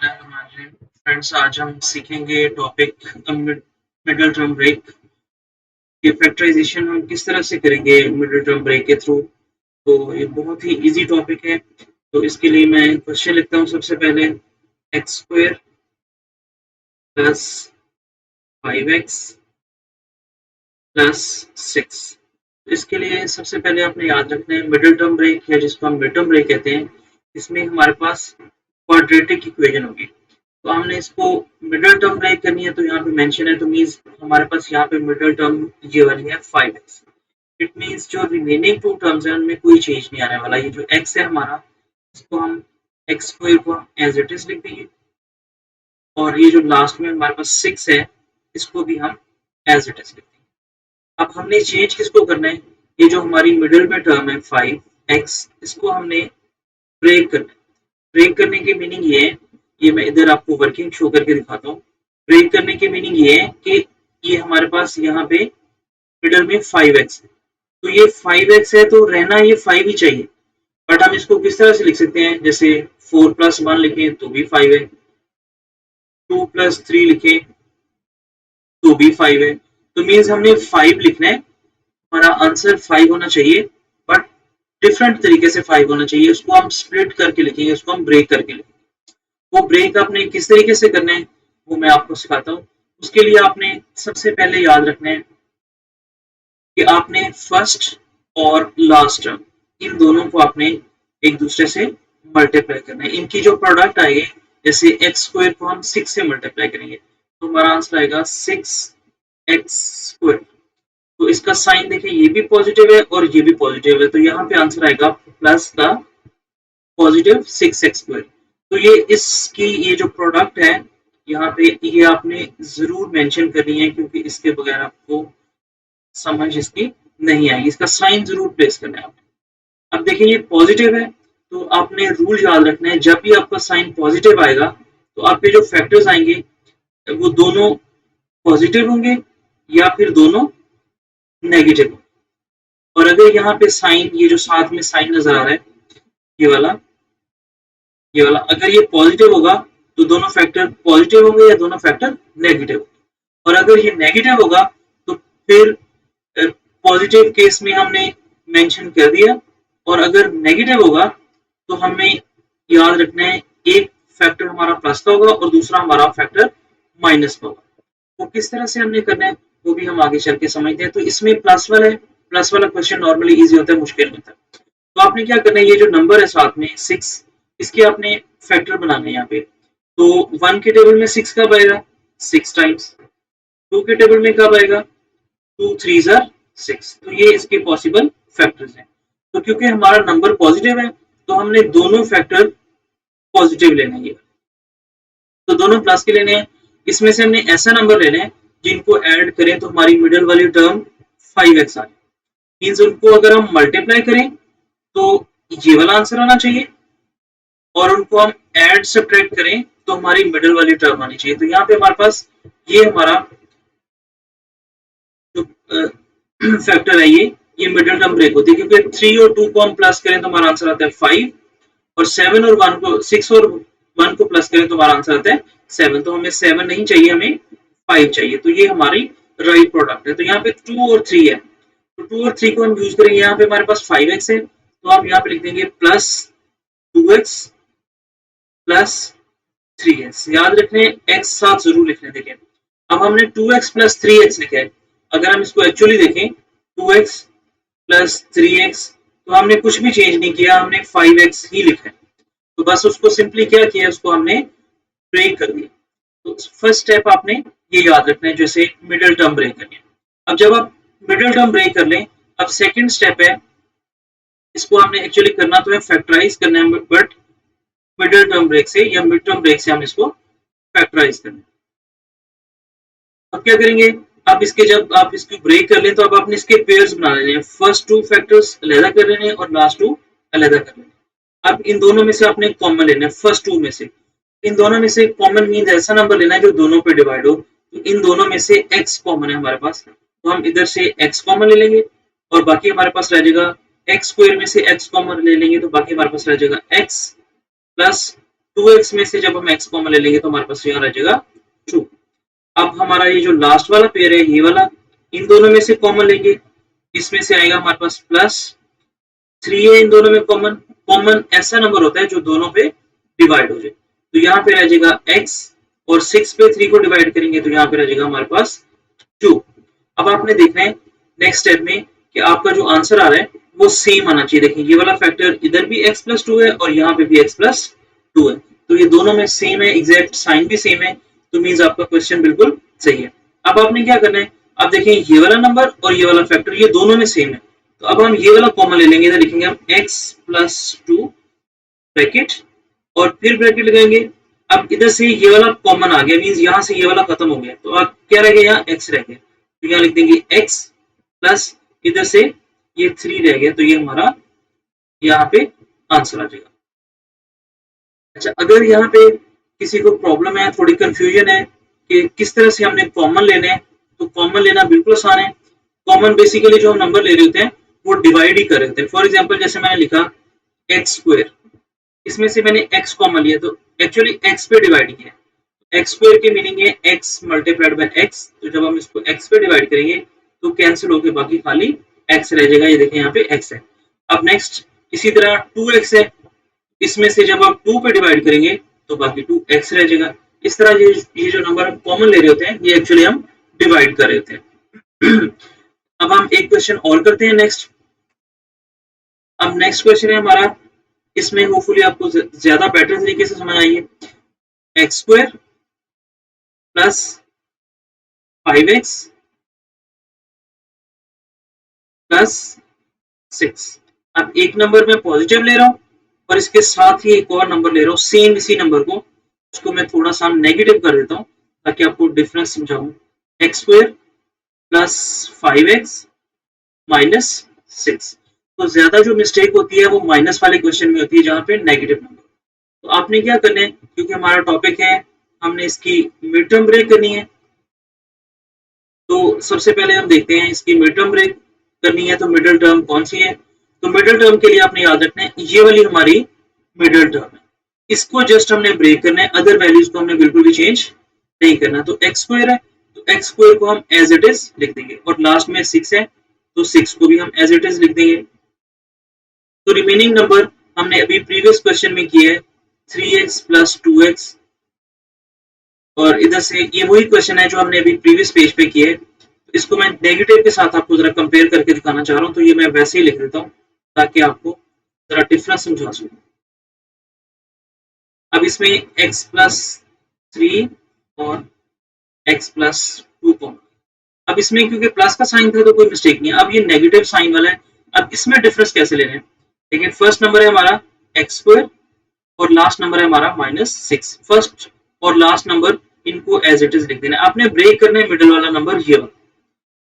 हमारे फ्रेंड्स, आज हम सीखेंगे टॉपिक मिडिल टर्म ब्रेक। ये फैक्टराइजेशन हम किस तरह से करेंगे मिडिल टर्म ब्रेक के थ्रू। तो ये बहुत ही इजी टॉपिक है। तो इसके लिए मैं क्वेश्चन लिखता हूँ। सबसे पहले x square plus 5x plus 6। इसके लिए सबसे पहले आपने याद रखना है मिडिल टर्म ब्रेक या जिसको हम मिड टर्म ब्रेक कहते हैं, इसमें हमारे पास क्वाड्रेटिक इक्वेशन होगी। तो हमने इसको मिडिल टर्म ब्रेक करनी है, तो यहाँ पे मेंशन है, तो मींस हमारे पास यहाँ पे मिडिल टर्म ये वाली है 5x। इट मींस जो रिमेनिंग टू टर्म्स है उनमें कोई चेंज नहीं आने वाला। ये जो x है हमारा, इसको हम एक्स स्क्वायर को एज इट इज लिख देंगे, और ये जो लास्ट में हमारे पास 6 है इसको भी हम एज इट इज लिख देंगे। अब हमने चेंज किसको करना है, ये जो हमारी मिडिल में टर्म है 5x, इसको हमने ब्रेक करना है। ब्रेक करने की मीनिंग ये है, ये मैं इधर आपको वर्किंग शो करके दिखाता हूँ। ब्रेक करने की मीनिंग ये है कि ये हमारे पास यहाँ पे मिडल में 5x है, तो ये 5x है तो रहना ये 5 ही चाहिए। बट हम इसको किस तरह से लिख सकते हैं, जैसे 4 + 1 लिखें तो भी 5 है, 2 + 3 लिखें तो भी 5 है। तो मीन्स हमने 5 लिखना है, हमारा आंसर 5 होना चाहिए, बट डिफरेंट तरीके से 5 होना चाहिए। उसको हम स्प्लिट करके लिखेंगे, उसको हम ब्रेक करके लिखेंगे। वो ब्रेक आपने किस तरीके से करना है वो मैं आपको सिखाता हूँ। उसके लिए आपने सबसे पहले याद रखना है कि आपने फर्स्ट और लास्ट टर्म इन दोनों को आपने एक दूसरे से मल्टीप्लाई करना है। इनकी जो प्रोडक्ट आएगी, जैसे एक्स स्क्वायर को हम 6 से मल्टीप्लाई करेंगे तो हमारा आंसर आएगा 6x²। तो इसका साइन देखिए, ये भी पॉजिटिव है और ये भी पॉजिटिव है, तो यहाँ पे आंसर आएगा प्लस का पॉजिटिव 6x²। तो ये इसकी ये जो प्रोडक्ट है यहाँ पे, ये आपने जरूर मेंशन करनी है, क्योंकि इसके बगैर आपको समझ इसकी नहीं आएगी। इसका साइन जरूर प्लेस करना है आपने। अब देखिए ये पॉजिटिव है, तो आपने रूल याद रखना है, जब भी आपका साइन पॉजिटिव आएगा तो आपके जो फैक्टर्स आएंगे वो दोनों पॉजिटिव होंगे या फिर दोनों नेगेटिव होंगे। और अगर यहाँ पे साइन, ये जो साथ में साइन नजर आ रहा है, ये वाला अगर ये पॉजिटिव होगा तो दोनों फैक्टर पॉजिटिव होंगे या दोनों फैक्टर नेगेटिव होंगे। और अगर ये नेगेटिव होगा तो फिर पॉजिटिव केस में हमने मेंशन कर दिया, और अगर नेगेटिव होगा तो हमें याद रखना है एक फैक्टर हमारा प्लस का होगा और दूसरा हमारा फैक्टर माइनस का होगा। वो किस तरह से हमने करना है वो भी हम आगे चल के समझते हैं। तो इसमें प्लस वाला है, प्लस वाला क्वेश्चन नॉर्मली इजी होता है, मुश्किल होता है। तो आपने क्या करना है, ये जो नंबर है साथ में 6, इसके आपने फैक्टर बनाने हैं यहाँ पे। तो 1 के टेबल में 6 कब आएगा, 6 टाइम्स। 2 के टेबल में कब आएगा, 2 3 ज़ार 6। तो ये इसके पॉसिबल फैक्टर्स हैं। तो क्योंकि हमारा नंबर पॉजिटिव है तो हमने दोनों फैक्टर पॉजिटिव लेने हैं, तो दोनों प्लस के लेने हैं। इसमें से हमने ऐसा नंबर लेना है जिनको ऐड करें तो हमारी मिडिल वाली टर्म 5x आ जाए। मीन्स उनको अगर हम मल्टीप्लाई करें तो ये वाला आंसर आना चाहिए, और उनको हम ऐड सब्ट्रैक्ट करें तो हमारी मिडिल वाली टर्म आनी चाहिए। तो यहाँ पे हमारे पास ये हमारा जो फैक्टर है, ये मिडिल टर्म ब्रेक होती है, क्योंकि 3 और 2 को हम प्लस करें तो हमारा आंसर आता है 5, और 7 और 1 को 6 और 1 को प्लस करें तो हमारा आंसर आता है 7। तो हमें 7 नहीं चाहिए, हमें 5 चाहिए। तो ये हमारी राइट प्रोडक्ट है। तो यहाँ पे 2 और 3 है, तो 2 और 3 को हम यूज करेंगे। यहाँ पे हमारे पास 5x है, तो हम यहाँ पे लिख देंगे प्लस 2x प्लस 3x। याद रखने x साथ जरूर लिखने। देखें अब हमने 2x प्लस 3x लिखा है, अगर हम इसको एक्चुअली देखें 2x प्लस 3x, तो हमने कुछ भी चेंज नहीं किया, हमने 5x ही लिखा है। तो बस उसको सिंपली क्या किया, उसको हमने ब्रेक कर दिया। तो फर्स्ट स्टेप आपने ये याद रखना है, जैसे मिडिल टर्म ब्रेक करनी है। अब जब आप मिडिल टर्म ब्रेक कर लें, अब सेकंड स्टेप है, इसको हमने एक्चुअली करना तो है फैक्टराइज करना है, बट मिडिल टर्म ब्रेक से या मिड टर्म ब्रेक से हम इसको फैक्टराइज करना है। अब क्या करेंगे, अब इसके जब आप इसको ब्रेक कर लें तो अब आपने इसके पेयर्स बना लेने हैं। फर्स्ट 2 फैक्टर्स अलग कर लेने हैं और लास्ट 2 अलग कर लेने हैं। अब इन दोनों में से आपने कॉमन लेना है, फर्स्ट 2 में से। इन दोनों में से कॉमन मीन ऐसा नंबर लेना है जो दोनों पे डिवाइड हो। तो इन दोनों में से x कॉमन है हमारे पास, तो हम इधर से x कॉमन ले लेंगे, और बाकी हमारे पास रह जाएगा x स्क्वायर में से x कॉमन ले लेंगे, तो बाकी हमारे पास रह जाएगा x प्लस 2x में से जब हम x कॉमन ले लेंगे तो हमारे पास यहाँ रह जाएगा 2। अब हमारा ये जो लास्ट वाला पेयर है ये वाला, इन दोनों में से कॉमन लेंगे, इसमें से आएगा हमारे पास प्लस 3 है, इन दोनों में कॉमन। कॉमन ऐसा नंबर होता है जो दोनों पे डिवाइड हो जाए, तो यहाँ पे रह जाएगा x और 6 पे 3 को डिवाइड करेंगे तो यहाँ पे रह जाएगा हमारे पास 2। अब आपने देखना है नेक्स्ट स्टेप में कि आपका जो आंसर आ रहा है वो सेम आना चाहिए। देखिए ये वाला फैक्टर इधर भी x प्लस 2 है और यहाँ पे भी x प्लस 2 है, तो ये दोनों में सेम है, एग्जैक्ट साइन भी सेम है, तो मीन्स आपका क्वेश्चन बिल्कुल सही है। अब आपने क्या करना है, अब देखिए ये वाला नंबर और ये वाला फैक्टर ये दोनों में सेम है, तो अब हम ये वाला कॉमन ले लेंगे, इधर लिखेंगे हम x प्लस 2 ब्रैकेट और फिर ब्रैकेट लगाएंगे। अब इधर से ये वाला कॉमन आ गया, मींस यहाँ से ये वाला खत्म हो गया, तो अब क्या रह गया, यहाँ x रह गया, तो यहाँ लिख देंगे x प्लस इधर से ये 3 रह गया, तो ये हमारा यहाँ पे आंसर आ जाएगा। अच्छा, अगर यहाँ पे किसी को प्रॉब्लम है, थोड़ी कंफ्यूजन है कि किस तरह से हमने कॉमन लेने हैं, तो कॉमन लेना बिल्कुल आसान है। कॉमन बेसिकली जो हम नंबर ले रहे होते हैं वो डिवाइड ही कर रहे होते हैं। फॉर एग्जांपल जैसे मैंने लिखा एक्स स्क्वायर, इसमें से मैंने x कॉमन लिया तो एक्चुअली x पे डिवाइड किया। एक्स स्क्वायर की मीनिंग है x मल्टीप्लाइड बाय x, तो जब हम इसको x पे डिवाइड करेंगे तो कैंसिल होके बाकी खाली x रह जाएगा। ये देखें यहाँ पे x है। अब नेक्स्ट इसी तरह 2x है, इसमें से जब आप 2 पे डिवाइड करेंगे तो बाकी 2x रह जाएगा। इस तरह ये जो नंबर हम कॉमन ले रहे होते हैं ये एक्चुअली हम डिवाइड कर रहे होते हैं। अब हम एक क्वेश्चन और करते हैं नेक्स्ट। अब नेक्स्ट क्वेश्चन है हमारा, इसमें होपफुली आपको ज्यादा बेटर तरीके से समझ आइए। X square plus 5x plus 6। अब एक नंबर में पॉजिटिव ले रहा हूँ और इसके साथ ही एक और नंबर ले रहा हूँ, सेम इसी नंबर को, उसको मैं थोड़ा सा नेगेटिव कर देता हूँ ताकि आपको डिफरेंस समझाऊं। X square plus 5x minus 6। तो ज्यादा जो मिस्टेक होती है वो माइनस वाले क्वेश्चन में होती है जहां पे नेगेटिव नंबर। तो आपने क्या करना है, क्योंकि हमारा टॉपिक है हमने इसकी मिड टर्म ब्रेक करनी है, तो सबसे पहले हम देखते हैं इसकी मिड टर्म ब्रेक करनी है तो मिडिल टर्म कौन सी है। तो मिडिल टर्म के लिए आपने याद रखना है ये वाली हमारी मिडिल टर्म है, इसको जस्ट हमने ब्रेक करना है, अदर वैल्यूज को हमने बिल्कुल भी चेंज नहीं करना। तो एक्स स्क्वायर है तो एक्स स्क्वायर को हम एज इट इज लिख देंगे और लास्ट में 6 है तो 6 को भी हम एज इट इज लिख देंगे। तो रिमेनिंग नंबर हमने अभी प्रीवियस क्वेश्चन में किया है 3x प्लस 2x, और इधर से ये वही क्वेश्चन है जो हमने अभी प्रीवियस पेज पे किया है। इसको मैं नेगेटिव के साथ आपको जरा कंपेयर करके दिखाना चाह रहा हूँ, तो ये मैं वैसे ही लिख देता हूँ ताकि आपको जरा डिफरेंस समझा सकूं। अब इसमें x प्लस 3 और x प्लस 2 कॉमन। अब इसमें क्योंकि प्लस का साइन था तो कोई मिस्टेक नहीं है। अब ये नेगेटिव साइन वाला है, अब इसमें डिफरेंस कैसे लेना है। देखिए फर्स्ट नंबर है हमारा एक्स स्क्वायर और लास्ट नंबर है हमारा -6। फर्स्ट और लास्ट नंबर इनको एज इट इज लिख देना है। आपने ब्रेक करना है मिडिल वाला नंबर ये वाला,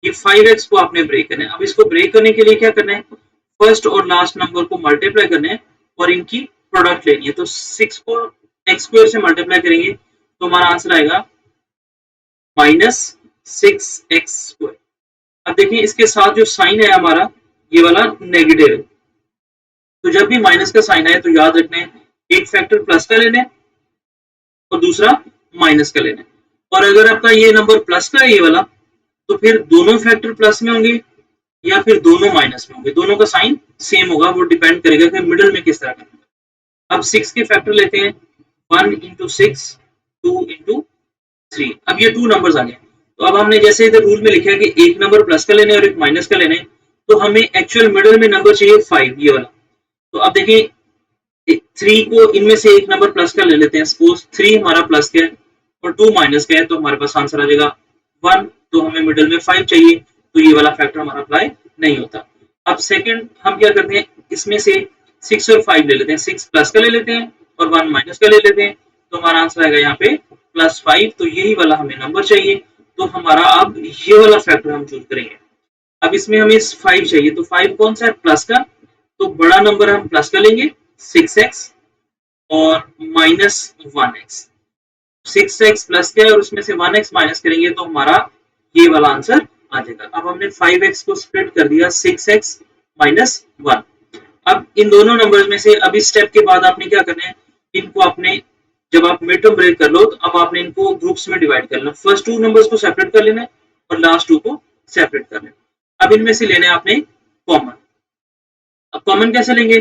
ये 5x को आपने ब्रेक करना है। अब इसको ब्रेक करने के लिए क्या करना है, फर्स्ट और लास्ट नंबर को मल्टीप्लाई करना है और इनकी प्रोडक्ट लेनी है। तो 6 को एक्स स्क्वायर से मल्टीप्लाई करेंगे तो हमारा आंसर आएगा -6x²। अब देखिए इसके साथ जो साइन है हमारा ये वाला नेगेटिव है, तो जब भी माइनस का साइन आए तो याद रखना है एक फैक्टर प्लस का लेना है और दूसरा माइनस का लेना है। और अगर आपका ये नंबर प्लस का है ये वाला, तो फिर दोनों फैक्टर प्लस में होंगे या फिर दोनों माइनस में होंगे, दोनों का साइन सेम होगा, वो डिपेंड करेगा कि मिडिल में किस तरह का। अब 6 के फैक्टर लेते हैं, 1 इंटू 6, 2 इंटू 3। अब ये 2 नंबर्स आ गए, तो अब हमने जैसे इधर रूल में लिखा है कि एक नंबर प्लस का लेना है और एक माइनस का लेना है, तो हमें एक्चुअल मिडिल में नंबर चाहिए 5 ये वाला। तो अब देखिए 3 को इनमें से एक नंबर प्लस का ले लेते हैं, सपोज 3 हमारा प्लस का है और 2 माइनस का है, तो हमारे पास आंसर आ जाएगा 1। तो हमें मिडिल में 5 चाहिए, तो ये वाला फैक्टर हमारा अप्लाई नहीं होता। अब सेकंड हम क्या करते हैं, इसमें से 6 और 5 ले लेते हैं, 6 प्लस का ले लेते हैं और 1 माइनस का ले लेते हैं, तो हमारा आंसर आएगा यहाँ पे +5। तो यही वाला हमें नंबर चाहिए, तो हमारा अब ये वाला फैक्टर हम चूज करेंगे। अब इसमें हमें 5 चाहिए, तो 5 कौन सा है, प्लस का, तो बड़ा नंबर हम प्लस का लेंगे 6x और -1x। 6x प्लस का है और उसमें से 1x माइनस करेंगे तो हमारा ये वाला आंसर आ जाएगा। अब हमने 5x को स्प्लिट कर दिया 6x -1। अब इन दोनों नंबर्स में से अब इस स्टेप के बाद आपने क्या करना है, इनको आपने जब आप मिड टर्म ब्रेक कर लो तो अब आपने इनको ग्रुप्स में डिवाइड कर लेना, फर्स्ट 2 नंबर्स को सेपरेट कर लेना है और लास्ट 2 को सेपरेट कर लेना। अब इनमें से लेना है आपने कॉमन। अब कॉमन कैसे लेंगे?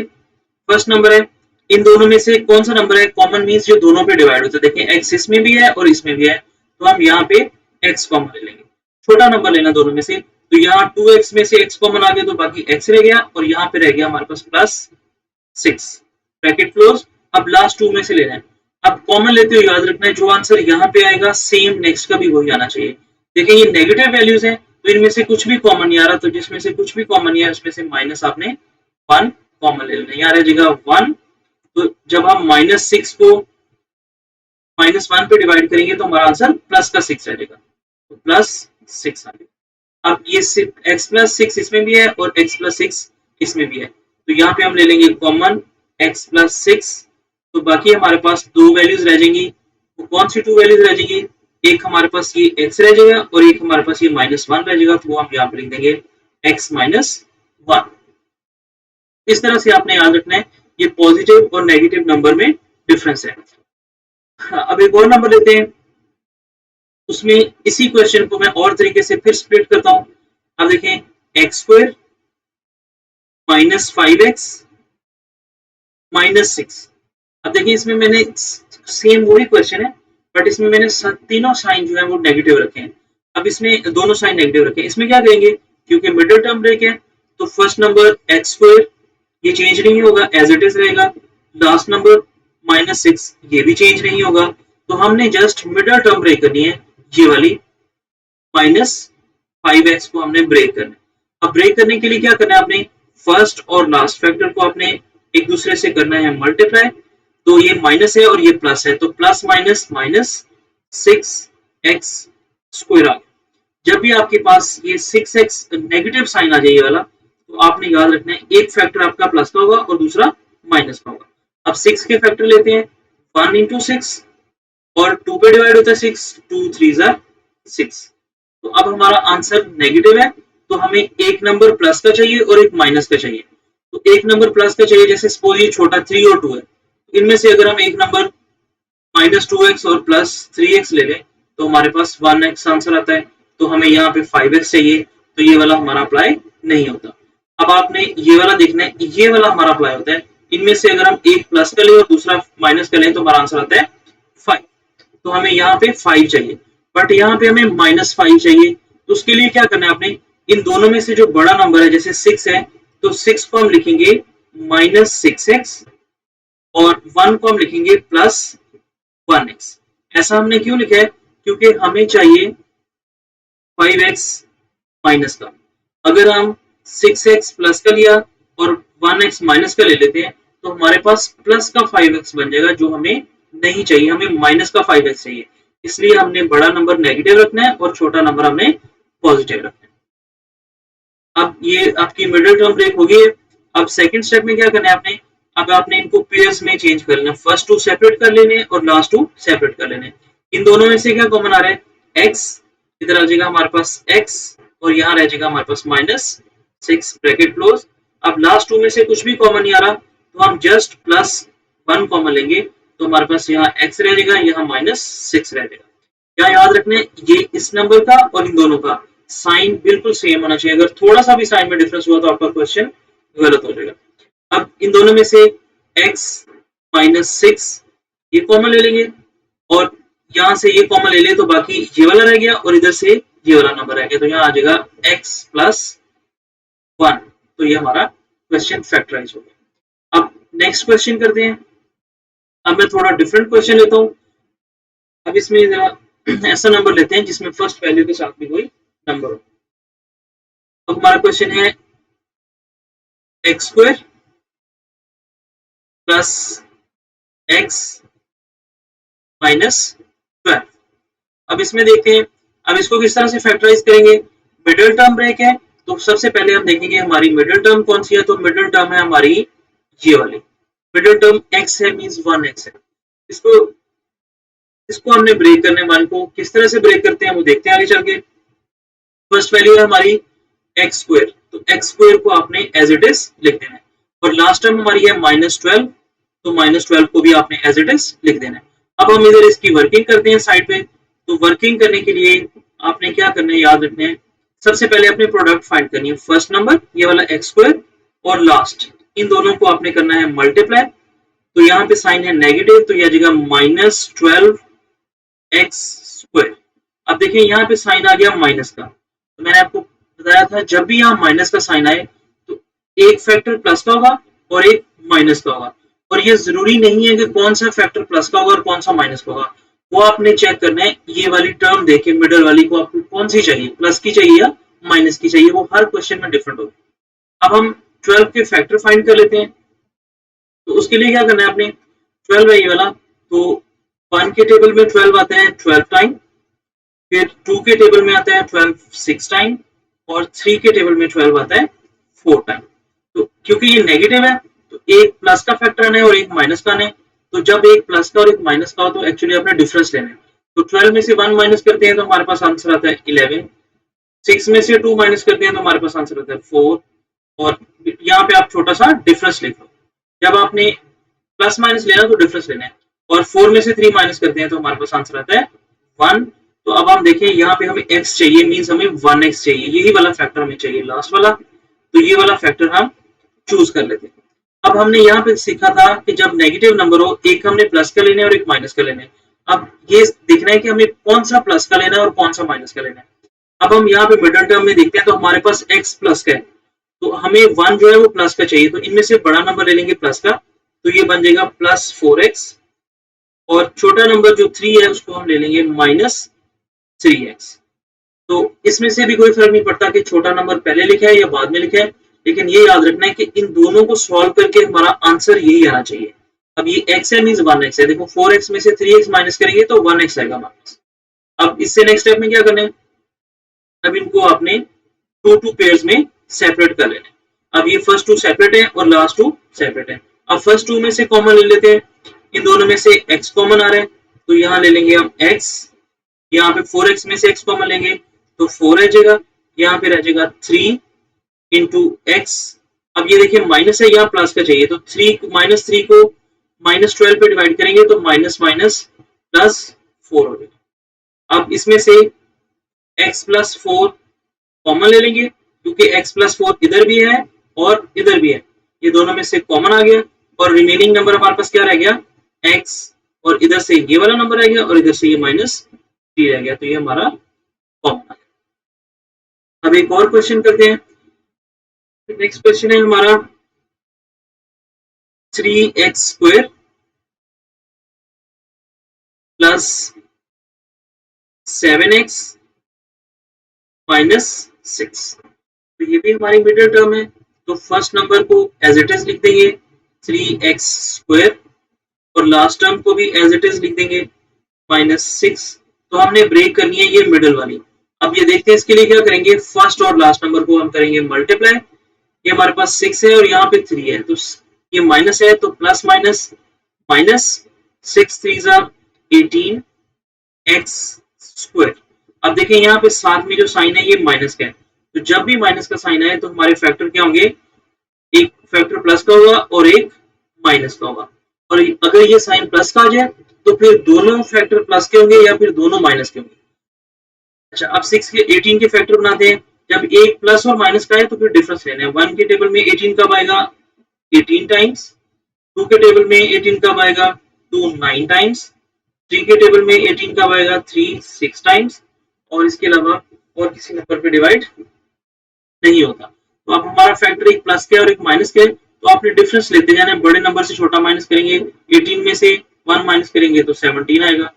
फर्स्ट नंबर है, इन दोनों में से कौन सा नंबर है कॉमन, मींस जो दोनों पे डिवाइड होता है। देखिए x इसमें भी है और इसमें भी है, तो हम यहाँ पे x कॉमन ले लेंगे। छोटा नंबर लेना दोनों में से, तो यहाँ 2x में से x कॉमन आ गया तो बाकी x रह गया और यहाँ पे रह गया हमारे पास प्लस 6 ब्रैकेट क्लोज। अब लास्ट 2 में से लेना है। अब कॉमन लेते हुए याद रखना है जो आंसर यहाँ पे आएगा सेम नेक्स्ट का भी वही आना चाहिए। देखिए ये नेगेटिव वैल्यूज है तो इनमें से कुछ भी कॉमन नहीं आ रहा, तो जिसमें से कुछ भी कॉमन नहीं है उसमें से माइनस आपने 1 कॉमन ले लेना। यहाँ रह जाएगा 1, तो जब हम -6 को -1 पे डिवाइड करेंगे तो हमारा आंसर प्लस का 6 आ जाएगा, तो +6 आ जाएगा। अब ये x प्लस 6 इसमें भी है और x प्लस 6 इसमें भी है, तो यहाँ पे हम ले लेंगे कॉमन x प्लस 6, तो बाकी हमारे पास दो वैल्यूज रह जाएंगी। तो कौन सी 2 वैल्यूज रह जाएंगी? एक हमारे पास ये x रह जाएगा और एक हमारे पास ये -1 रह जाएगा, तो वो हम यहाँ पे लिख देंगे x -1। इस तरह से आपने याद रखना है ये पॉजिटिव और नेगेटिव नंबर में डिफरेंस है। अब एक और नंबर लेते हैं, उसमें इसी क्वेश्चन को मैं और तरीके से फिर स्प्लिट करता हूं। अब देखें x² -5x -6। अब देखिए इसमें मैंने सेम वही क्वेश्चन है बट इसमें मैंने तीनों साइन जो है वो नेगेटिव रखे हैं। अब इसमें दोनों साइन नेगेटिव रखे हैं, इसमें क्या करेंगे क्योंकि मिडिल टर्म ब्रेक है तो फर्स्ट नंबर x² ये चेंज नहीं होगा, एज इट इज रहेगा। लास्ट नंबर -6 ये भी चेंज नहीं होगा, तो हमने जस्ट मिडिल टर्म ब्रेक करनी है, ये वाली -5x को हमने ब्रेक करना है। अब ब्रेक करने के लिए क्या करना है आपने, फर्स्ट और लास्ट फैक्टर को आपने एक दूसरे से करना है मल्टीप्लाई, तो ये माइनस है और ये प्लस है, तो प्लस माइनस -6x स्क्वायर आ गया। जब भी आपके पास ये 6x नेगेटिव साइन आ जाए ये वाला, तो आपने याद रखना है एक फैक्टर आपका प्लस का होगा और दूसरा माइनस का होगा। अब 6 के फैक्टर लेते हैं, 1 into 6 और 2 पे डिवाइड होता है 6, 2 3 are 6। तो अब हमारा आंसर नेगेटिव है, तो हमें एक नंबर प्लस का चाहिए और एक माइनस का चाहिए। तो एक नंबर प्लस का चाहिए, जैसे सपोज ये छोटा 3 और 2 है, इनमें से अगर हम एक नंबर -2x और +3x ले लें तो हमारे पास 1x आंसर आता है। तो हमें यहाँ पे 5x चाहिए, तो ये वाला हमारा अप्लाई नहीं होता। अब आपने ये वाला देखना है, ये वाला हमारा अप्लाई होता है। इनमें से अगर हम एक प्लस का लें और दूसरा माइनस का लें तो हमारा आंसर आता है 5। तो हमें यहाँ पे 5 चाहिए, बट यहाँ पे हमें -5 चाहिए। तो उसके लिए क्या करना है आपने, इन दोनों में से जो बड़ा नंबर है जैसे 6 है, तो 6 को हम लिखेंगे -6x और 1 को हम लिखेंगे +1x। ऐसा हमने क्यों लिखा है, क्योंकि हमें चाहिए 5x माइनस का। अगर हम 6x प्लस का लिया और 1x माइनस का ले लेते हैं तो हमारे पास प्लस का 5x बन जाएगा, जो हमें नहीं चाहिए, हमें माइनस का 5x चाहिए। इसलिए हमने बड़ा नंबर नेगेटिव रखना है और छोटा नंबर हमने पॉजिटिव रखना है। अब ये आपकी मिडिल टर्म ब्रेक हो गई है। अब सेकंड स्टेप में क्या करना है आपने, अब आपने इनको पेयर्स में चेंज कर लेना, फर्स्ट 2 सेपरेट कर लेने और लास्ट 2 सेपरेट कर लेने। इन दोनों में से क्या कॉमन आ रहा है, x इधर आ जाएगा हमारे पास x और यहाँ रह जाएगा हमारे पास -6 ब्रैकेट क्लोज। अब लास्ट 2 में से कुछ भी कॉमन नहीं आ रहा, तो हम जस्ट +1 कॉमन लेंगे, तो हमारे पास यहाँ x रह जाएगा, यहाँ -6 रह जाएगा। क्या याद रखना है, ये इस नंबर का और इन दोनों का साइन बिल्कुल सेम होना चाहिए। अगर थोड़ा सा भी साइन में डिफरेंस हुआ तो आपका क्वेश्चन गलत हो जाएगा। अब इन दोनों में से x -6 ये कॉमन ले लेंगे और यहाँ से ये कॉमन ले लें तो बाकी ये वाला रह गया और इधर से ये वाला नंबर रह गया, तो यहाँ आ जाएगा x +1। तो ये हमारा क्वेश्चन फैक्टराइज हो गया। अब नेक्स्ट क्वेश्चन करते हैं। अब मैं थोड़ा डिफरेंट क्वेश्चन लेता हूँ। अब इसमें जरा ऐसा नंबर लेते हैं जिसमें फर्स्ट वैल्यू के साथ भी कोई नंबर हो। अब हमारा क्वेश्चन है x² + x -12। अब इसमें देखते हैं, अब इसको किस तरह से फैक्टराइज करेंगे। मिडिल टर्म ब्रेक है, तो सबसे पहले हम देखेंगे हमारी मिडिल टर्म कौन सी है, तो मिडिल टर्म है हमारी ये वाली। मिडिल टर्म x है, मींस 1x है। इसको हमने ब्रेक करने वाले को किस तरह से ब्रेक करते हैं वो देखते हैं आगे चल के। फर्स्ट वैल्यू है हमारी x², तो x² को आपने एज इट इज लिख देना है और लास्ट टर्म हमारी है -12, तो -12 को भी आपने एज इट इज लिख देना है। अब हम इधर इसकी वर्किंग करते हैं साइड पे। तो वर्किंग करने के लिए आपने क्या करना है, याद रखना है, सबसे पहले अपने प्रोडक्ट फाइंड करनी है। फर्स्ट नंबर ये वाला एक्स स्क्वायर और लास्ट, इन दोनों को आपने करना है मल्टीप्लाई। तो यहाँ पे साइन है नेगेटिव, तो यह आ जाएगा -12x²। अब देखिए यहाँ पे साइन आ गया माइनस का, तो मैंने आपको बताया था जब भी यहाँ माइनस का साइन आए तो एक फैक्टर प्लस का होगा और एक माइनस का होगा। और ये जरूरी नहीं है कि कौन सा फैक्टर प्लस का होगा और कौन सा माइनस का होगा, वो आपने चेक करना है। ये वाली टर्म देखे मिडल वाली को आपको कौन सी चाहिए, प्लस की चाहिए या माइनस की चाहिए, वो हर क्वेश्चन में डिफरेंट होगी। अब हम 12 के फैक्टर फाइंड कर लेते हैं। तो उसके लिए क्या करना है आपने, 12 है ये वाला, तो 1 के टेबल में 12 आता है 12 टाइम, फिर 2 के टेबल में आता है 12 6 टाइम, और 3 के टेबल में 12 आता है 4 टाइम। तो क्योंकि ये नेगेटिव है तो एक प्लस का फैक्टर आना है और एक माइनस का आना है। तो जब एक प्लस का और एक माइनस का हो तो एक्चुअली आपने डिफरेंस लेना है। तो 12 में से 1 माइनस करते हैं तो हमारे पास आंसर आता है 11। 6 में से 2 माइनस करते हैं तो हमारे पास आंसर आता है 4। और यहाँ पे आप छोटा सा डिफरेंस लिख लो। जब आपने प्लस माइनस लेना तो डिफरेंस लेना है। और 4 में से 3 माइनस करते हैं तो हमारे पास आंसर आता है 1। तो अब हम देखें यहाँ पे हमें x चाहिए, मींस हमें 1x चाहिए, यही वाला फैक्टर हमें चाहिए लास्ट वाला। तो ये वाला फैक्टर हम चूज कर लेते हैं। अब हमने यहाँ पे सीखा था कि जब नेगेटिव नंबर हो, एक हमने प्लस का लेना है और एक माइनस का लेना है। अब ये देखना है कि हमें कौन सा प्लस का लेना है और कौन सा माइनस का लेना है। अब हम यहाँ पे मिडल टर्म में देखते हैं तो हमारे पास x प्लस का है, तो हमें 1 जो है वो प्लस का चाहिए। तो इनमें से बड़ा नंबर ले लेंगे प्लस का, तो ये बन जाएगा +4x। और छोटा नंबर जो 3 है उसको हम ले लेंगे -3x। तो इसमें से भी कोई फर्क नहीं पड़ता कि छोटा नंबर पहले लिखा है या बाद में लिखा है, लेकिन ये याद रखना है कि इन दोनों को सॉल्व करके हमारा आंसर यही आना चाहिए। अब ये x है मींस 1x है, देखो 4x में से 3x माइनस करेंगे तो 1x आएगा माइनस। अब इससे नेक्स्ट स्टेप में क्या करना है, अब इनको आपने 2 पेयर्स में सेपरेट कर लेना है। अब ये फर्स्ट 2 सेपरेट है और लास्ट 2 सेपरेट है। अब फर्स्ट 2 में से कॉमन ले लेते हैं, इन दोनों में से x कॉमन आ रहा है तो यहाँ ले लेंगे हम x। यहाँ पे 4x में से x कॉमन लेंगे तो 4 रह जाएगा, यहाँ पे रह जाएगा 3 इंटू एक्स। अब ये देखिए माइनस है, यहाँ प्लस का चाहिए, तो -3 को -12 पे डिवाइड करेंगे तो माइनस माइनस +4 हो जाएगा। अब इसमें से x + 4 कॉमन ले लेंगे, क्योंकि x + 4 इधर भी है और इधर भी है, ये दोनों में से कॉमन आ गया। और रिमेनिंग नंबर हमारे पास क्या रह गया, x, और इधर से ये वाला नंबर रह गया और इधर से ये -3 रह गया, तो ये हमारा कॉमन आ गया। अब एक और क्वेश्चन करते हैं। नेक्स्ट क्वेश्चन है हमारा 3x² प्लस 7x माइनस 6। तो ये भी हमारी मिडिल टर्म है। तो फर्स्ट नंबर को एज इट इज लिख देंगे 3x², और लास्ट टर्म को भी एज इट इज लिख देंगे -6। तो हमने ब्रेक करनी है ये मिडिल वाली। अब ये देखते हैं इसके लिए क्या करेंगे, फर्स्ट और लास्ट नंबर को हम करेंगे मल्टीप्लाई। ये हमारे पास 6 है और यहाँ पे 3 है, तो ये माइनस है तो प्लस माइनस माइनस 6 3 18 x²। अब देखिए यहाँ पे साथ में जो साइन है ये माइनस का है, तो जब भी माइनस का साइन आए तो हमारे फैक्टर क्या होंगे, एक फैक्टर प्लस का होगा और एक माइनस का होगा। और अगर ये साइन प्लस का आ जाए तो फिर दोनों फैक्टर प्लस के होंगे या फिर दोनों माइनस के होंगे। अच्छा, अब 6 के 18 के फैक्टर बनाते हैं। जब एक प्लस और माइनस का है तो फिर डिफरेंस लेना है। 1 के टेबल में 18 कब आएगा, 18 टाइम्स। 2 के टेबल में 18 कब आएगा, 2 9 टाइम्स। 3 के टेबल में 18 कब आएगा, 3 6 टाइम्स। और इसके अलावा और किसी नंबर पे डिवाइड नहीं होता। तो अब हमारा फैक्टर एक प्लस के और एक माइनस के, तो आपने डिफरेंस लेते जाना है, बड़े नंबर से छोटा माइनस करेंगे। 18 में से 1 माइनस करेंगे तो 17 आएगा।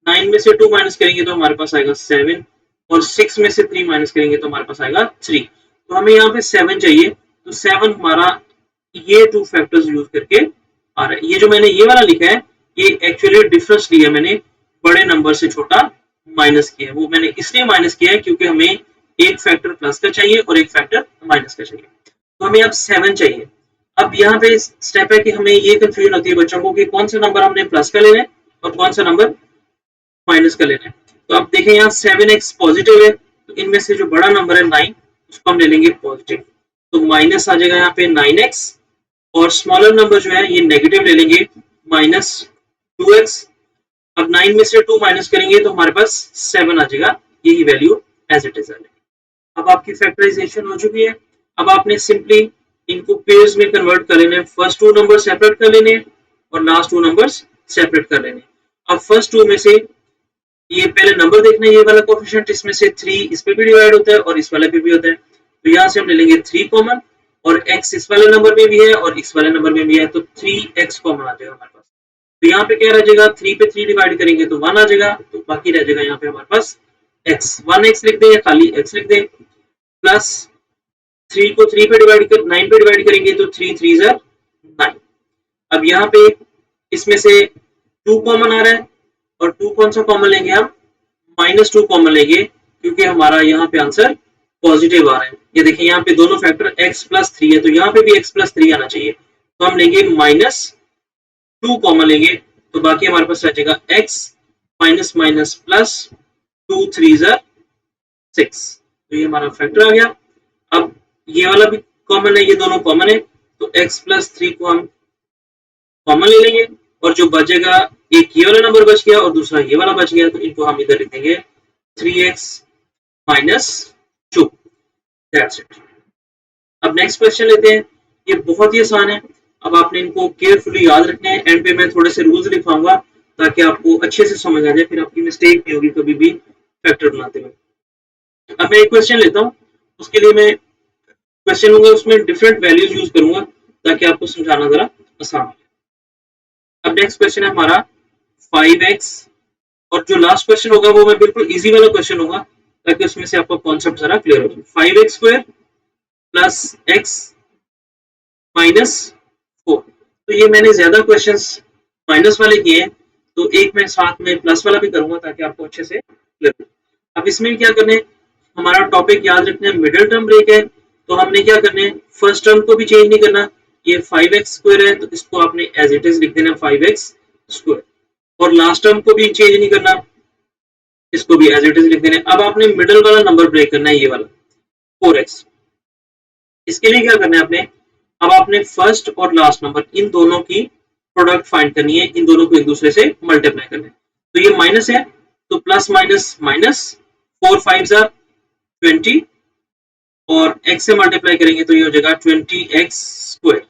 9 में से 2 माइनस करेंगे तो हमारे पास आएगा 7, और 6 में से 3 माइनस करेंगे तो हमारे पास आएगा 3। तो हमें यहाँ पे 7 चाहिए, तो 7 हमारा ये 2 फैक्टर्स यूज करके आ रहा है। ये जो मैंने ये वाला लिखा है ये एक्चुअली डिफरेंस लिया मैंने, बड़े नंबर से छोटा माइनस किया है। वो मैंने इसलिए माइनस किया है क्योंकि हमें एक फैक्टर प्लस का चाहिए और एक फैक्टर माइनस का चाहिए। तो हमें अब 7 चाहिए। अब यहाँ पे स्टेप है कि हमें ये कंफ्यूजन होती है बच्चों को कि कौन सा नंबर हमने प्लस का लेना है और कौन सा नंबर माइनस का लेना है। तो अब देखें यहाँ 7x पॉजिटिव है, तो इनमें से जो बड़ा नंबर है 9 उसको हम ले लेंगे पॉजिटिव, तो माइनस आ जाएगा यहाँ पे 9x। और स्मॉलर नंबर जो है ये नेगेटिव ले लेंगे -2x। अब 9 में से 2 माइनस करेंगे तो हमारे पास 7 आ जाएगा, यही वैल्यू एज इट इज आ जाएगी। अब आपकी फैक्टराइजेशन हो चुकी है। अब आपने सिंपली इनको पेयर्स में कन्वर्ट कर लेने, फर्स्ट 2 नंबर सेपरेट कर लेने और लास्ट 2 नंबर्स सेपरेट कर लेने। अब फर्स्ट 2 में से ये पहले नंबर देखना है, ये वाला कोफिशिएंट इसमें से 3 इस पे भी डिवाइड होता है और इस वाले पे भी होता है, तो यहाँ से हम ले लेंगे 3 कॉमन और x इस वाले नंबर में भी है और इस वाले नंबर में भी है, तो 3x कॉमन आ जाएगा हमारे पास। तो यहाँ पे क्या रह जाएगा, 3 पे 3 डिवाइड करेंगे तो 1 आ जाएगा, तो बाकी रह जाएगा यहाँ पे हमारे पास x, 1x लिख दें या खाली x लिख दें, प्लस 3 को 3 पे डिवाइड कर 9 पे डिवाइड करेंगे तो 3 3 ज़ा 9। अब यहाँ पे इसमें से 2 कॉमन आ रहा है और 2 कौन सा कॉमन लेंगे हम, -2 कॉमन लेंगे, क्योंकि हमारा यहाँ पे आंसर पॉजिटिव आ रहा है। ये देखिए यहाँ पे दोनों फैक्टर x + 3 है, तो यहाँ पे भी x + 3 आना चाहिए, तो हम लेंगे -2 कॉमन लेंगे, तो बाकी हमारे पास रह जाएगा x माइनस माइनस प्लस 2 3 ज़ा 6, तो ये हमारा फैक्टर आ गया। अब ये वाला भी कॉमन है, ये दोनों कॉमन है, तो x + 3 को हम कॉमन ले लेंगे और जो बचेगा, एक ये वाला नंबर बच गया और दूसरा ये वाला बच गया, तो इनको हम इधर लिख देंगे 3x - 2, दैट्स इट। अब नेक्स्ट क्वेश्चन लेते हैं, ये बहुत ही आसान है। अब आपने इनको केयरफुली याद रखना है, एंड पे मैं थोड़े से रूल्स लिखवाऊंगा ताकि आपको अच्छे से समझ आ जाए, फिर आपकी मिस्टेक नहीं होगी कभी भी फैक्टर बनाते हुए। अब मैं एक क्वेश्चन लेता हूँ, उसके लिए मैं क्वेश्चन लूंगा, उसमें डिफरेंट वैल्यूज यूज करूंगा ताकि आपको समझाना जरा आसान हो। अब नेक्स्ट क्वेश्चन है हमारा 5x, और जो लास्ट क्वेश्चन होगा वो मैं बिल्कुल इजी वाला क्वेश्चन होगा ताकि उसमें से आपका कॉन्सेप्ट जरा क्लियर हो जाए। 5x² + x - 4, तो ये मैंने ज्यादा क्वेश्चंस माइनस वाले किए हैं, तो एक मैं साथ में प्लस वाला भी करूंगा ताकि आपको अच्छे से क्लियर हो। अब इसमें क्या करना है, हमारा टॉपिक याद रखना है, मिडिल टर्म ब्रेक है, तो हमने क्या करना है, फर्स्ट टर्म को भी चेंज नहीं करना, ये 5x² है तो इसको आपने एज इट इज लिख देना 5x², और लास्ट टर्म को भी चेंज नहीं करना, इसको भी एज इट इज लिख देना। अब आपने मिडिल वाला नंबर ब्रेक करना है, ये वाला 4x। इसके लिए क्या करना है आपने, अब आपने फर्स्ट और लास्ट नंबर इन दोनों की प्रोडक्ट फाइंड करनी है, इन दोनों को एक दूसरे से मल्टीप्लाई करना है। तो ये माइनस है तो प्लस माइनस माइनस, 4 5 ज़ा 20 और x से मल्टीप्लाई करेंगे तो ये हो जाएगा 20x²।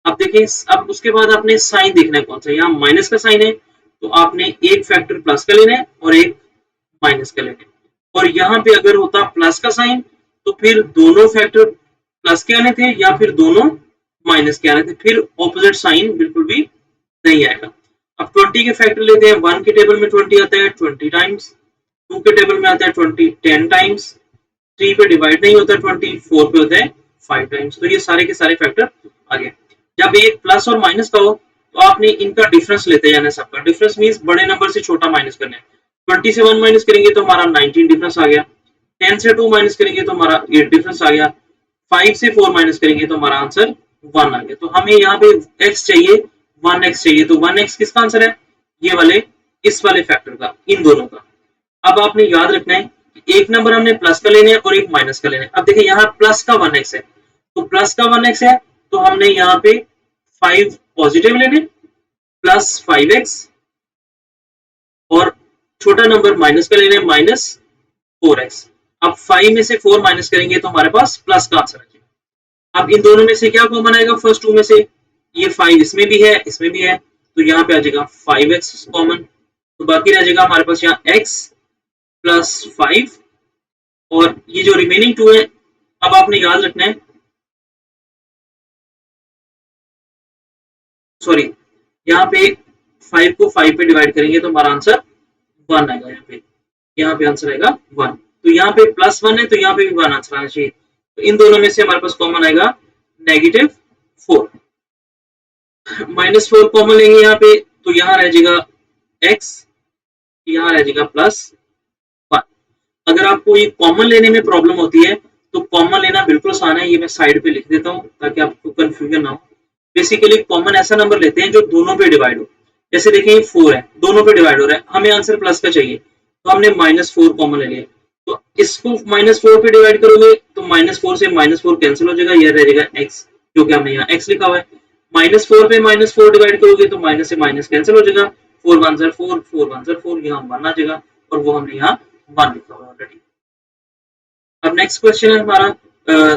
अब देखिए, अब उसके बाद आपने साइन देखना है कौन सा, यहाँ माइनस का साइन है तो आपने एक फैक्टर प्लस का लेना है और एक माइनस का लेना है, और यहाँ पे अगर होता प्लस का साइन तो फिर दोनों फैक्टर प्लस के आने थे या फिर दोनों माइनस के आने थे, फिर ऑपोजिट साइन बिल्कुल भी नहीं आएगा। अब 20 के फैक्टर लेते हैं, 1 के टेबल में 20 आता है 20 टाइम्स, 2 के टेबल में आता है 20 10 टाइम्स, 3 पे डिवाइड नहीं होता 20, 4 पे होता है 5 टाइम्स, तो ये सारे के सारे फैक्टर आ गए। जब एक प्लस और माइनस का हो तो आपने इनका डिफरेंस लेते जाना है, सबका डिफरेंस मींस बड़े नंबर से छोटा माइनस करना है। 20 से 1 माइनस करेंगे तो हमारा 19 डिफरेंस आ गया, 10 से 2 माइनस करेंगे तो हमारा 8 डिफरेंस आ गया, 5 से 4 माइनस करेंगे तो हमारा आंसर 1 आ गया। तो हमें यहाँ पे x चाहिए, 1x चाहिए, तो 1x किसका आंसर है, ये वाले इस वाले फैक्टर का, इन दोनों का। अब आपने याद रखना है कि एक नंबर हमने प्लस का लेना है और एक माइनस का लेना है। अब देखिए यहाँ प्लस का 1x है, तो प्लस का 1x है तो हमने यहाँ पे 5 पॉजिटिव लेने प्लस 5x, और छोटा नंबर माइनस का लेने -4x। अब 5 में से 4 माइनस करेंगे तो हमारे पास प्लस का आंसर है। अब इन दोनों में से क्या कॉमन आएगा, फर्स्ट 2 में से ये 5 इसमें भी है इसमें भी है, तो यहाँ पे आ जाएगा 5x कॉमन, तो बाकी रह जाएगा हमारे पास यहाँ x + 5, और ये जो रिमेनिंग 2 है, अब आपने याद रखना है, सॉरी यहाँ पे 5 को 5 पे डिवाइड करेंगे तो हमारा आंसर 1 आएगा, यहाँ पे आंसर आएगा 1, तो यहाँ पे +1 है तो यहाँ पे भी 1 आंसर आना चाहिए, तो इन दोनों में से हमारे पास कॉमन आएगा -4, -4 कॉमन लेंगे यहाँ पे तो यहाँ रह जाएगा x, यहाँ रह जाएगा +1। अगर आपको ये कॉमन लेने में प्रॉब्लम होती है तो कॉमन लेना बिल्कुल आसान है, ये मैं साइड पे लिख देता हूँ ताकि आपको कंफ्यूजन ना हो। बेसिकली कॉमन ऐसा नंबर लेते हैं जो दोनों पे डिवाइड हो, जैसे देखिए 4 है, दोनों पे डिवाइड हो रहा है, हमें आंसर प्लस का चाहिए तो हमने -4 कॉमन ले लिया, तो इसको -4 पे डिवाइड करोगे तो -4 से -4 कैंसिल हो जाएगा, यह रह जाएगा x, जो कि हमने यहाँ x लिखा हुआ है। -4 पे -4 डिवाइड करोगे तो माइनस से माइनस कैंसिल हो जाएगा, 4 1 ज़र 4, 4 1 ज़र 4, यहाँ 1 आ जाएगा और वो हमने यहाँ 1 लिखा हुआ ऑलरेडी। अब नेक्स्ट क्वेश्चन है हमारा,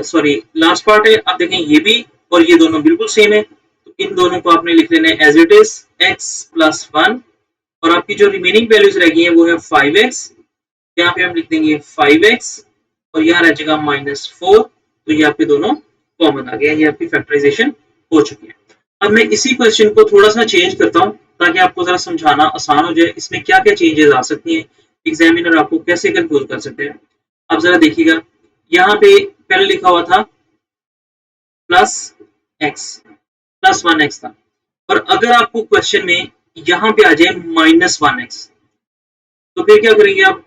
सॉरी लास्ट पार्ट है। अब देखें ये भी और ये दोनों बिल्कुल सेम है, तो इन दोनों को आपने लिख लेना है as it is x plus 1 और आपकी जो रिमेनिंग वैल्यूज रह गई है वो है 5x। यहाँ पे हम लिख देंगे 5x और यहाँ रह जाएगा -4, तो ये आपके दोनों कॉमन आ गया, ये आपकी फैक्टराइजेशन हो चुकी है। अब मैं इसी क्वेश्चन को थोड़ा सा चेंज करता हूँ ताकि आपको जरा समझाना आसान हो जाए, इसमें क्या क्या चेंजेस आ सकती हैं, एग्जामिनर आपको कैसे कंफ्यूज कर सकते हैं। अब जरा देखिएगा, यहाँ पे पहले लिखा हुआ था प्लस एक्स, प्लस 1x था, और अगर आपको क्वेश्चन में यहाँ पे आ जाए -1x, तो फिर क्या करेंगे आप,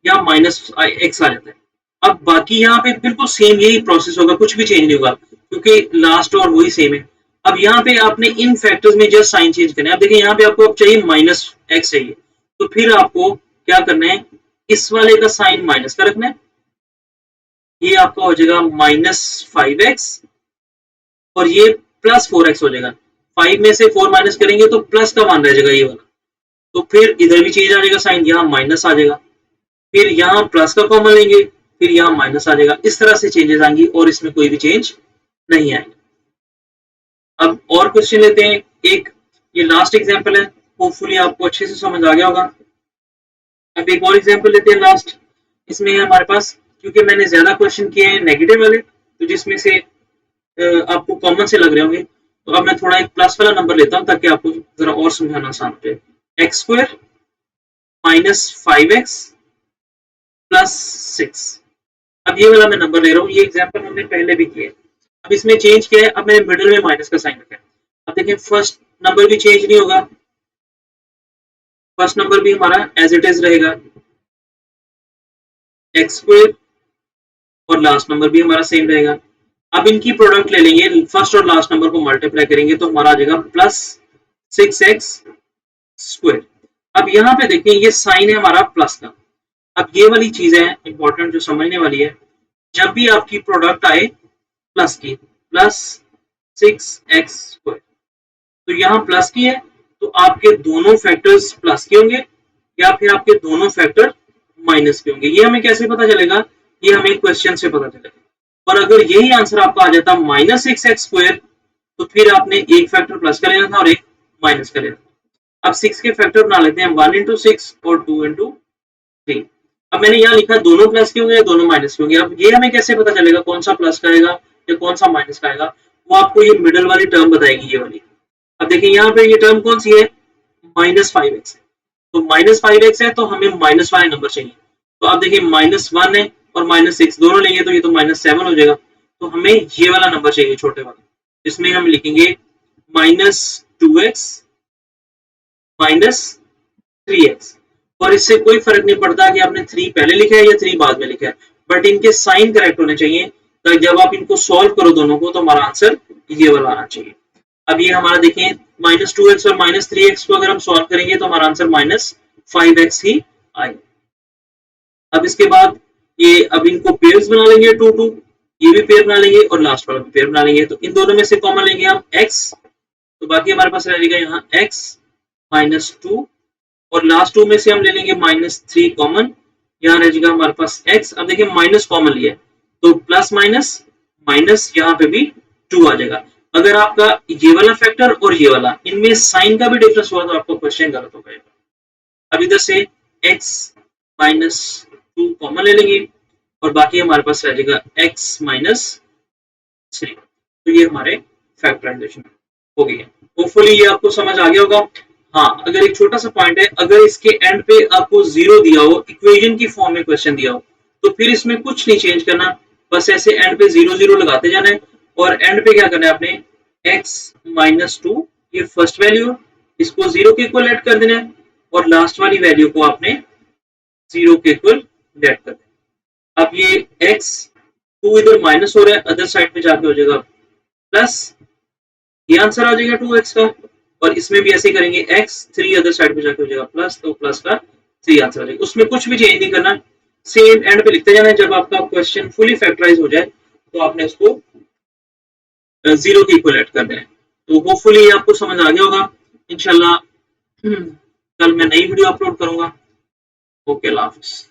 यहाँ -x आ जाता है। अब बाकी यहाँ पे बिल्कुल सेम यही प्रोसेस होगा, कुछ भी चेंज नहीं होगा क्योंकि लास्ट और वही सेम है। अब यहाँ पे आपने इन फैक्टर्स में जस्ट साइन चेंज करना है। अब देखिए यहाँ पे आपको अब चाहिए -x चाहिए, तो फिर आपको क्या करना है, इस वाले का साइन माइनस का रखना है, ये आपका हो जाएगा -5x और ये +4x हो जाएगा। 5 में से 4 माइनस करेंगे तो प्लस का मान रह जाएगा ये वाला, तो फिर इधर भी चेंज आ जाएगा साइन, यहाँ माइनस आ जाएगा, फिर यहाँ प्लस का कॉमन लेंगे, फिर यहाँ माइनस आ जाएगा। इस तरह से चेंजेस आएंगी और इसमें कोई भी चेंज नहीं आएगा। अब और क्वेश्चन लेते हैं एक, ये लास्ट एग्जांपल है, होपफुली आपको अच्छे से समझ आ गया होगा। अब एक और एग्जांपल लेते हैं लास्ट, इसमें हमारे पास, क्योंकि मैंने ज्यादा क्वेश्चन किए हैं नेगेटिव वाले, तो जिसमें से आपको कॉमन से लग रहे होंगे, तो अब मैं थोड़ा एक प्लस वाला नंबर लेता हूं ताकि आपको जरा और समझाना आसान हो जाए। x² -5x plus 6। अब ये वाला मैं नंबर ले रहा हूँ, ये एग्जांपल हमने पहले भी किया है। अब इसमें चेंज किया है, अब मैंने मिडिल में माइनस का साइन रखा है। अब देखिए फर्स्ट नंबर भी चेंज नहीं होगा, फर्स्ट नंबर भी हमारा एज इट इज रहेगा x² और लास्ट नंबर भी हमारा सेम रहेगा। अब इनकी प्रोडक्ट ले लेंगे, फर्स्ट और लास्ट नंबर को मल्टीप्लाई करेंगे तो हमारा आ जाएगा +6x²। अब यहाँ पे देखिए ये साइन है हमारा प्लस का। अब ये वाली चीज है इंपॉर्टेंट जो समझने वाली है, जब भी आपकी प्रोडक्ट आए प्लस की, +6x², तो यहाँ प्लस की है तो आपके दोनों फैक्टर्स प्लस के होंगे या फिर आपके दोनों फैक्टर माइनस के होंगे। ये हमें कैसे पता चलेगा, ये हमें क्वेश्चन से पता चलेगा। और अगर यही आंसर आपका आ जाता -6x², तो फिर आपने एक फैक्टर प्लस कर लेना था और एक माइनस कर लेना था। अब 6 के फैक्टर बना लेते हैं, 1 × 6 और 2 × 3। अब मैंने यहाँ लिखा दोनों प्लस के होंगे दोनों माइनस के होंगे। अब ये हमें कैसे पता चलेगा कौन सा प्लस का आएगा या कौन सा माइनस का आएगा, वो आपको ये मिडल वाली टर्म बताएगी, ये वाली। अब देखिए यहाँ पे ये टर्म कौन सी है, -5x है, तो -5x है तो हमें माइनस वाले नंबर चाहिए। तो आप देखिए -1 है और -6 दोनों लेंगे तो ये तो -7 हो जाएगा। तो हमें ये वाला नंबर चाहिए छोटे वाला, जिसमें हम लिखेंगे -2x -3x। और इससे कोई फर्क नहीं पड़ता कि आपने 3 पहले लिखा है या 3 बाद में लिखा है, बट इनके साइन करेक्ट होने चाहिए, ताकि जब आप इनको सॉल्व करो दोनों को तो हमारा आंसर ये वाला आना चाहिए। अब ये हमारा देखें -2x और -3x को अगर हम सॉल्व करेंगे तो हमारा आंसर -5x ही आएगा। अब इसके बाद ये, अब इनको पेयर्स बना लेंगे 2 2, ये भी पेयर बना लेंगे और लास्ट वाला भी पेयर बना लेंगे। तो इन दोनों में से कॉमन लेंगे हम x, तो बाकी हमारे पास रहेगा यहाँ x -2 और लास्ट 2 में से हम ले लेंगे -3 कॉमन, यहाँ रह जाएगा हमारे पास x। अब देखिए माइनस कॉमन लिया है तो प्लस माइनस माइनस, यहाँ पे भी 2 आ जाएगा। अगर आपका ये वाला फैक्टर और ये वाला, इनमें साइन का भी डिफरेंस हुआ तो आपको क्वेश्चन गलत हो जाएगा। अब इधर से x -2 कॉमन ले लेंगे और बाकी हमारे पास रह जाएगा x -3। तो ये हमारे फैक्टराइजेशन हो गई है। होपफुली ये आपको समझ आ गया होगा। हाँ, अगर एक छोटा सा पॉइंट है, अगर इसके एंड पे आपको 0 दिया हो, इक्वेशन की फॉर्म में क्वेश्चन दिया हो, तो फिर इसमें कुछ नहीं चेंज करना, बस ऐसे एंड पे 0 0 लगाते जाना है और एंड पे क्या करना है आपने, x -2 ये फर्स्ट वैल्यू, इसको 0 के इक्वल ऐड कर देना है और लास्ट वाली वैल्यू को आपने 0 के इक्वल ऐड कर देना। अब ये x2 इधर माइनस हो रहा है, अदर साइड पे जाके हो जाएगा प्लस, ये आंसर आ जाएगा 2x का। और इसमें भी ऐसे करेंगे, x3 अदर साइड पे जाके हो जाएगा प्लस, तो प्लस का 3 आंसर आ जाएगा। उसमें कुछ भी चेंज नहीं करना, सेम एंड पे लिखते जाना है। जब आपका क्वेश्चन फुली फैक्टराइज हो जाए तो आपने उसको 0 के इक्वल ऐड कर देना है। तो होपफुली आपको समझ आ गया होगा इंशाल्लाह। कल मैं नई वीडियो अपलोड करूंगा। ओके, अल्लाह हाफिज़।